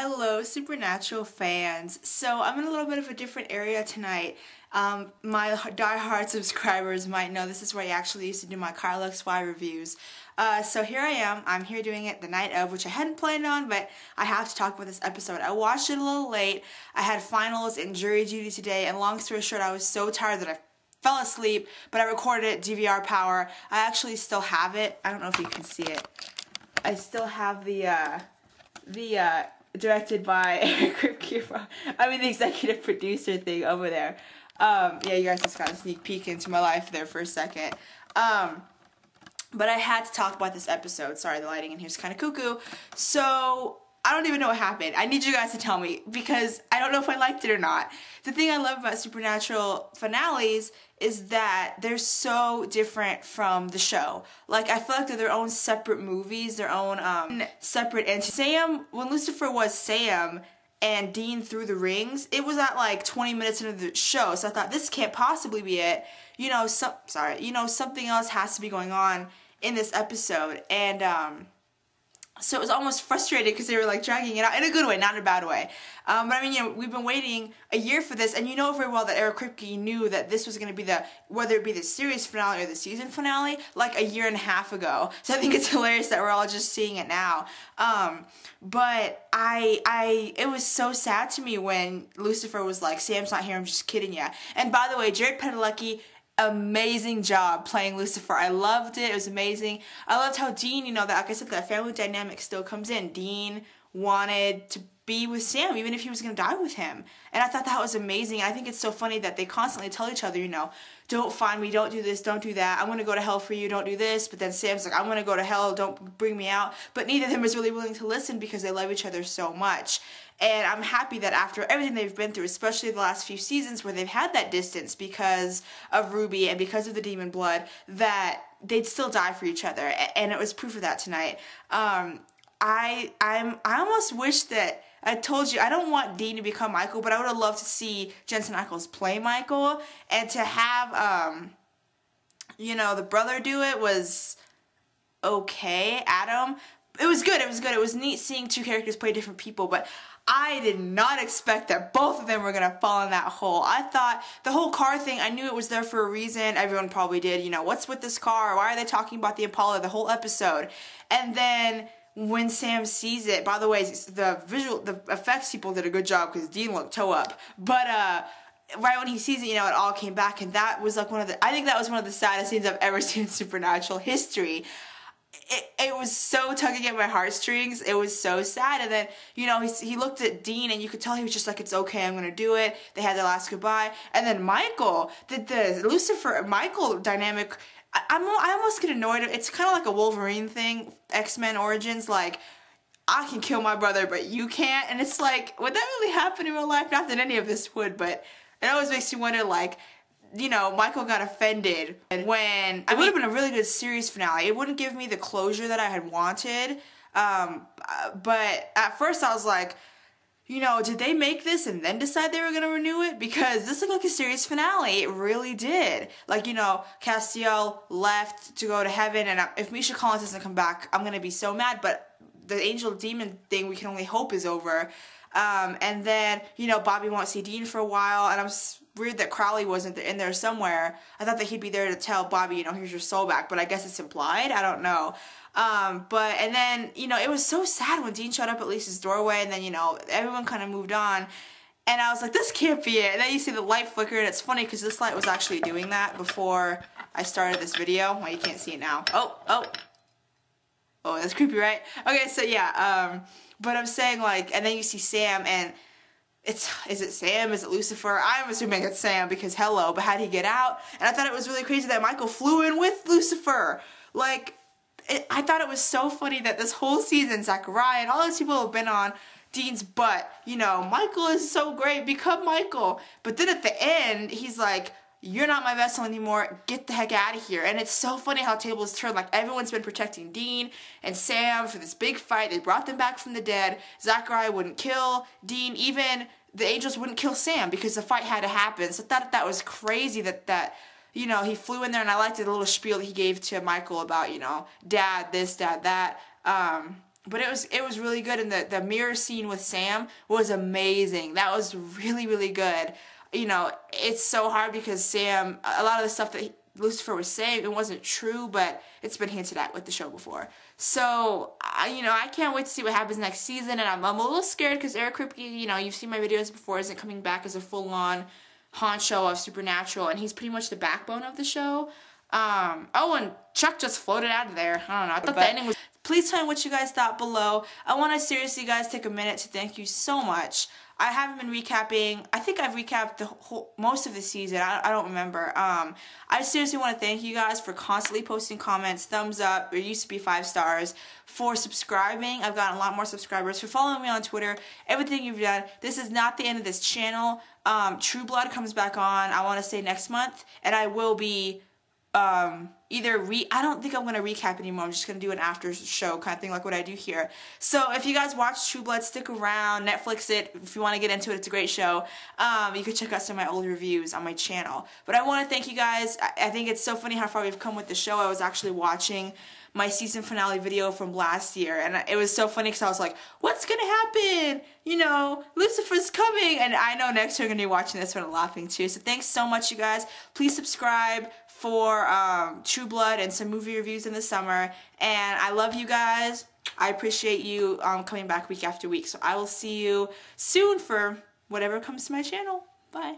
Hello, Supernatural fans. So I'm in a little bit of a different area tonight. My die-hard subscribers might know this is where I actually used to do my Carl XY reviews. So here I am. I'm here doing it the night of, which I hadn't planned on, but I have to talk about this episode. I watched it a little late. I had finals and jury duty today, and long story short, I was so tired that I fell asleep, but I recorded it, DVR power. I actually still have it. I don't know if you can see it. I still have the directed by the executive producer thing over there. Yeah, you guys just got a sneak peek into my life there for a second. But I had to talk about this episode. Sorry, the lighting in here is kind of cuckoo. So, I don't even know what happened. I need you guys to tell me, because I don't know if I liked it or not. The thing I love about Supernatural finales is that they're so different from the show. Like, I feel like they're their own separate movies, their own separate entities. Sam, when Lucifer was Sam and Dean threw the rings, it was at like 20 minutes into the show, so I thought, this can't possibly be it. You know, something else has to be going on in this episode, and so it was almost frustrating because they were like dragging it out in a good way, not in a bad way. But I mean, you know, we've been waiting a year for this, and you know very well that Eric Kripke knew that this was going to be whether it be the series finale or the season finale, like a year and a half ago. So I think it's hilarious that we're all just seeing it now. But it was so sad to me when Lucifer was like, Sam's not here, I'm just kidding ya. And by the way, Jared Padalecki, amazing job playing Lucifer. I loved it. It was amazing. I loved how Dean, you know, that, like I said, that family dynamic still comes in. Dean wanted to be with Sam, even if he was going to die with him. And I thought that was amazing. I think it's so funny that they constantly tell each other, you know, don't find me, don't do this, don't do that. I'm going to go to hell for you, don't do this. But then Sam's like, I'm going to go to hell, don't bring me out. But neither of them is really willing to listen because they love each other so much. And I'm happy that after everything they've been through, especially the last few seasons where they've had that distance because of Ruby and because of the demon blood, that they'd still die for each other. And it was proof of that tonight. I almost wish that, I told you, I don't want Dean to become Michael, but I would have loved to see Jensen Ackles play Michael, and to have, you know, the brother do it was okay, Adam. It was good, it was good. It was neat seeing two characters play different people, but I did not expect that both of them were going to fall in that hole. I thought the whole car thing, I knew it was there for a reason. Everyone probably did. You know, what's with this car? Why are they talking about the Impala the whole episode? And then when Sam sees it, by the way, the effects people did a good job because Dean looked toe up. But right when he sees it, you know, it all came back, and that was like I think that was one of the saddest scenes I've ever seen in Supernatural history. It was so tugging at my heartstrings. It was so sad. And then, you know, he looked at Dean, and you could tell he was just like, it's okay, I'm gonna do it. They had their last goodbye. And then Michael, the Lucifer-Michael dynamic, I almost get annoyed. It's kind of like a Wolverine thing, X-Men Origins, like, I can kill my brother, but you can't. And it's like, would that really happen in real life? Not that any of this would, but it always makes you wonder, like, you know, Michael got offended when it would have been a really good series finale. It wouldn't give me the closure that I had wanted. But at first I was like, you know, did they make this and then decide they were going to renew it? Because this looked like a series finale. It really did. Like, you know, Castiel left to go to heaven, and if Misha Collins doesn't come back, I'm going to be so mad. But the angel demon thing, we can only hope is over. And then, you know, Bobby won't see Dean for a while, and I'm weird that Crowley wasn't in there somewhere. I thought that he'd be there to tell Bobby, you know, here's your soul back, but I guess it's implied. I don't know. And then, you know, it was so sad when Dean showed up at Lisa's doorway, and then, you know, everyone kind of moved on, and I was like, this can't be it. And then you see the light flicker, and it's funny because this light was actually doing that before I started this video. Well, you can't see it now. Oh, that's creepy, right? Okay, so yeah, but I'm saying, like, and then you see Sam, and is it Sam? Is it Lucifer? I'm assuming it's Sam because hello, but how'd he get out? And I thought it was really crazy that Michael flew in with Lucifer. Like, I thought it was so funny that this whole season, Zachariah and all those people have been on Dean's butt. You know, Michael is so great, become Michael. But then at the end, he's like, you're not my vessel anymore, get the heck out of here. And it's so funny how tables turn. Like, everyone's been protecting Dean and Sam for this big fight. They brought them back from the dead. Zachariah wouldn't kill Dean. Even the angels wouldn't kill Sam because the fight had to happen. So I thought that was crazy that you know, he flew in there, and I liked the little spiel that he gave to Michael about, you know, dad this, dad that. but it was really good, and the mirror scene with Sam was amazing. That was really, really good. You know, it's so hard because Sam, a lot of the stuff that Lucifer was saying, it wasn't true, but it's been hinted at with the show before. So, you know, I can't wait to see what happens next season, and I'm a little scared because Eric Kripke, you know, you've seen my videos before, isn't coming back as a full-on honcho of Supernatural, and he's pretty much the backbone of the show. Oh, and Chuck just floated out of there. I don't know. I thought the ending was... Please tell me what you guys thought below. I want to seriously, guys, take a minute to thank you so much. I haven't been recapping. I think I've recapped most of the season. I don't remember. I seriously want to thank you guys for constantly posting comments, thumbs up. It used to be 5 stars. For subscribing. I've gotten a lot more subscribers. For following me on Twitter. Everything you've done. This is not the end of this channel. True Blood comes back on, I want to say next month. And I will be... I don't think I'm going to recap anymore. I'm just going to do an after show kind of thing like what I do here. So if you guys watch True Blood, stick around, Netflix it. If you want to get into it, it's a great show. You can check out some of my old reviews on my channel. But I want to thank you guys. I think it's so funny how far we've come with the show. I was actually watching my season finale video from last year, and it was so funny because I was like, what's going to happen? You know, Lucifer's coming, and I know next year I'm going to be watching this one and laughing too. So thanks so much, you guys. Please subscribe for True Blood and some movie reviews in the summer, and I love you guys. I appreciate you coming back week after week. So I will see you soon for whatever comes to my channel. Bye.